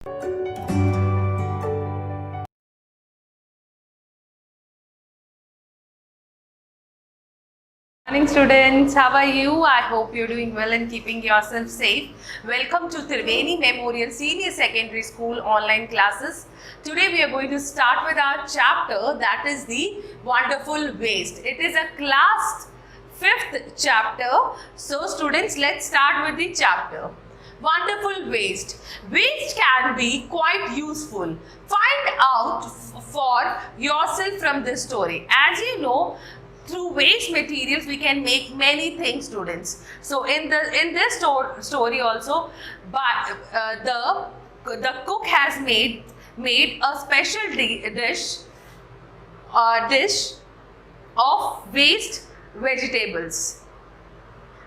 Morning students, how are you? I hope you're doing well and keeping yourself safe. Welcome to Triveni Memorial Senior Secondary School online classes. Today we are going to start with our chapter, that is the wonderful waste. It is a class 5th chapter. So students, let's start with the chapter. Wonderful waste. Waste can be quite useful. Find out for yourself from this story. As you know, through waste materials we can make many things, students. So in this story also, but the cook has made a special dish of waste vegetables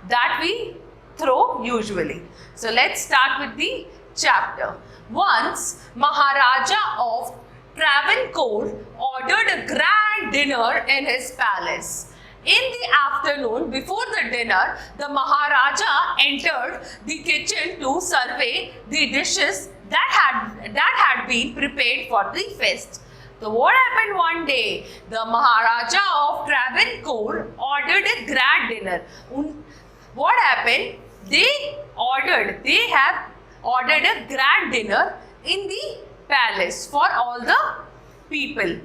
that we throw usually. So let's start with the chapter. Once Maharaja of Travancore ordered a grand dinner in his palace. In the afternoon, before the dinner, the Maharaja entered the kitchen to survey the dishes that had been prepared for the feast. So what happened one day? The Maharaja of Travancore ordered a grand dinner. What happened? They have ordered a grand dinner in the palace for all the people. In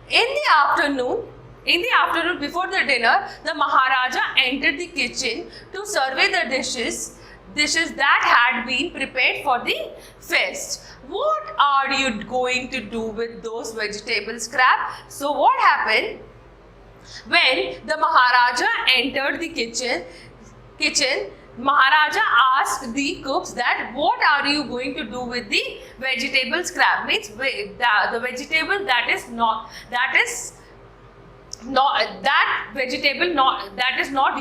the afternoon before the dinner, the Maharaja entered the kitchen to survey the dishes that had been prepared for the feast. What are you going to do with those vegetable scrap? So what happened? When the Maharaja entered the kitchen, Maharaja asked the cooks that what are you going to do with the vegetable scrap? Means the vegetable that is not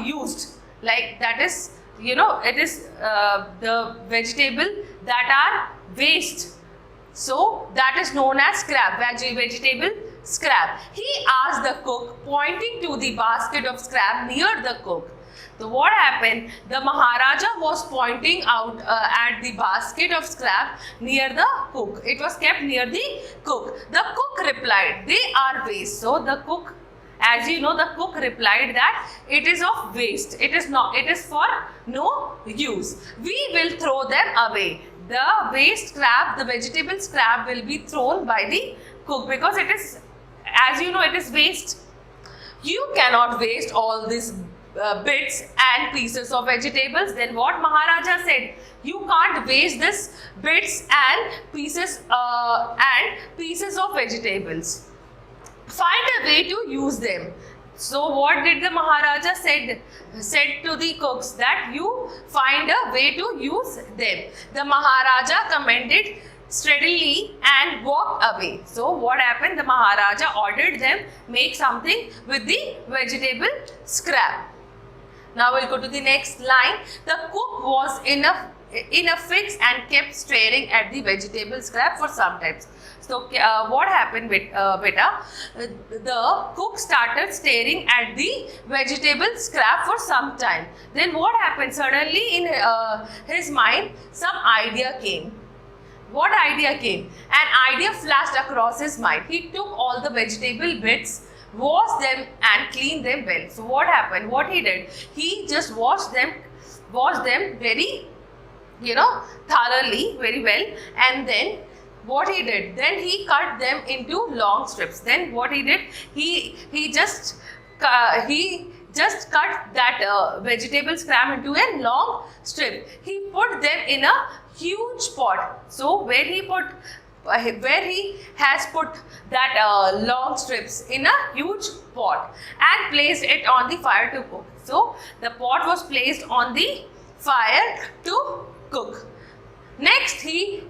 used, like that is, it is the vegetable that are waste. So that is known as scrap, vegetable scrap. He asked the cook, pointing to the basket of scrap near the cook. So what happened? The Maharaja was pointing out at the basket of scrap near the cook. It was kept near the cook. The cook replied, "They are waste." So the cook, as you know, the cook replied that it is of waste. It is for no use. We will throw them away. The waste scrap, the vegetable scrap will be thrown by the cook because it is, as you know, it is waste. You cannot waste all these bits and pieces of vegetables. Then what Maharaja said? You can't waste this bits and pieces of vegetables. Find a way to use them. So what did the Maharaja said to the cooks? That you find a way to use them. The Maharaja commented steadily and walked away. So what happened? The Maharaja ordered them make something with the vegetable scrap. Now we'll go to the next line. The cook was in a fix and kept staring at the vegetable scrap for some time. So what happened, beta? The cook started staring at the vegetable scrap for some time. Then what happened? Suddenly in his mind, some idea came. What idea came? An idea flashed across his mind. He took all the vegetable bits, washed them and cleaned them well. So what happened? What he did? He just washed them very, thoroughly, very well. And then what he did? Then he cut them into long strips. Then what he did? He just cut that vegetable scrap into a long strip. He put them in a huge pot. So where he has put that long strips in a huge pot and placed it on the fire to cook. So the pot was placed on the fire to cook. Next he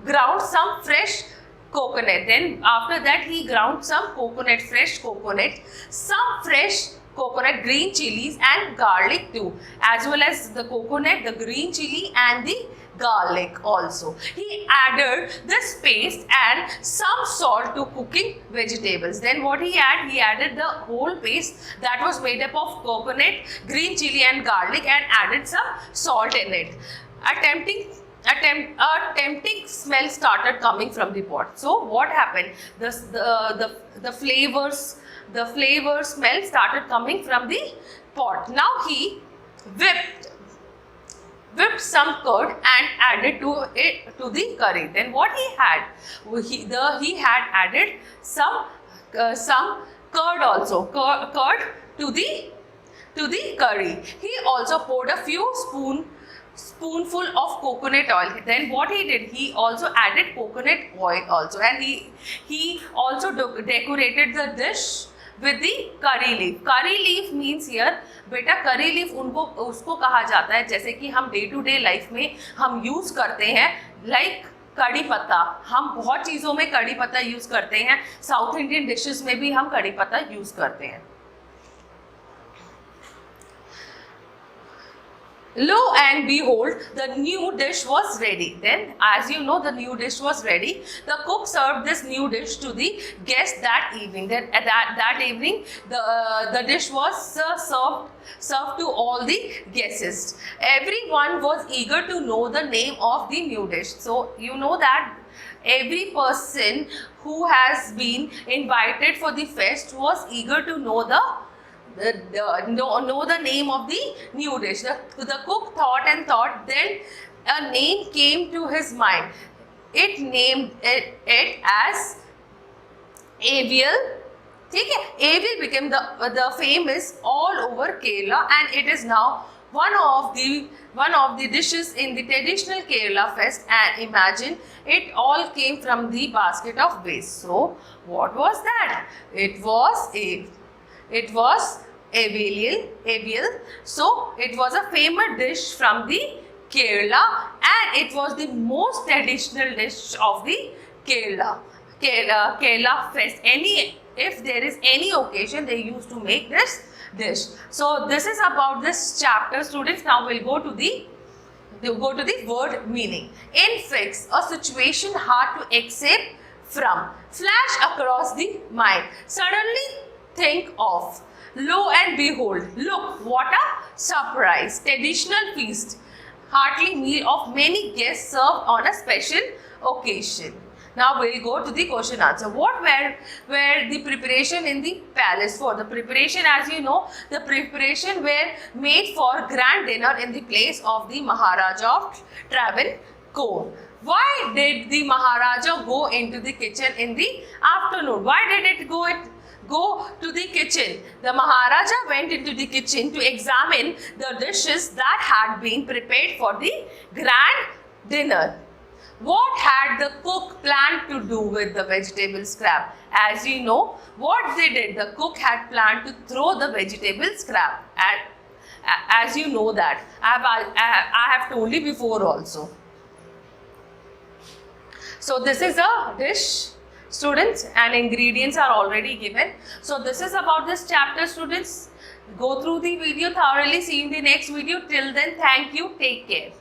ground some fresh coconut. Then after that he ground some fresh coconut, some fresh coconut, green chilies and garlic too, as well as the coconut, the green chili and the garlic also. He added this paste and some salt to cooking vegetables. Then what he added the whole paste that was made up of coconut, green chili and garlic and added some salt in it. Attempting a tempting smell started coming from the pot. So what happened? The flavor smell started coming from the pot. Now he whipped some curd and added to the curry. Then what he had? He had added some curd also, curd to the curry. He also poured a few spoonful of coconut oil. Then what he did, he also added coconut oil also, and he also decorated the dish with the curry leaf. Curry leaf means here, बेटा curry leaf उसको कहा जाता है जैसे कि हम day to day life में हम यूज करते हैं, लाइक कड़ी पत्ता. हम बहुत चीज़ों में कड़ी पत्ता यूज करते हैं. साउथ इंडियन डिशेस में भी हम कड़ी पत्ता यूज करते हैं. Lo and behold, the new dish was ready. Then, as you know, the new dish was ready. The cook served this new dish to the guests that evening. Then, that evening, the dish was served to all the guests. Everyone was eager to know the name of the new dish. So, you know that every person who has been invited for the feast was eager to know know the name of the new dish. The cook thought and thought, then a name came to his mind. It named it as Avial. Avial became the famous all over Kerala, and it is now one of the dishes in the traditional Kerala fest. And imagine, it all came from the basket of waste. So what was that? It was Avial. So it was a famous dish from the Kerala, and it was the most traditional dish of the Kerala fest. If there is any occasion, they used to make this dish. So this is about this chapter, students. Now we'll go to the word meaning. Infix, a situation hard to escape from. Flash across the mind. Suddenly think of. Lo and behold, look, what a surprise. Traditional feast, hearty meal of many guests served on a special occasion. Now we'll go to the question answer. What were the preparation in the palace for? The preparation, as you know, the preparation were made for grand dinner in the place of the Maharaja of Travancore. Why did the Maharaja go into the kitchen in the afternoon? Why did it go to the kitchen? The Maharaja went into the kitchen to examine the dishes that had been prepared for the grand dinner. What had the cook planned to do with the vegetable scrap? As you know, what they did, the cook had planned to throw the vegetable scrap. As you know that, I have told you before also. So this is a dish, students, and ingredients are already given. So this is about this chapter, students. Go through the video thoroughly. See you in the next video. Till then, thank you. Take care.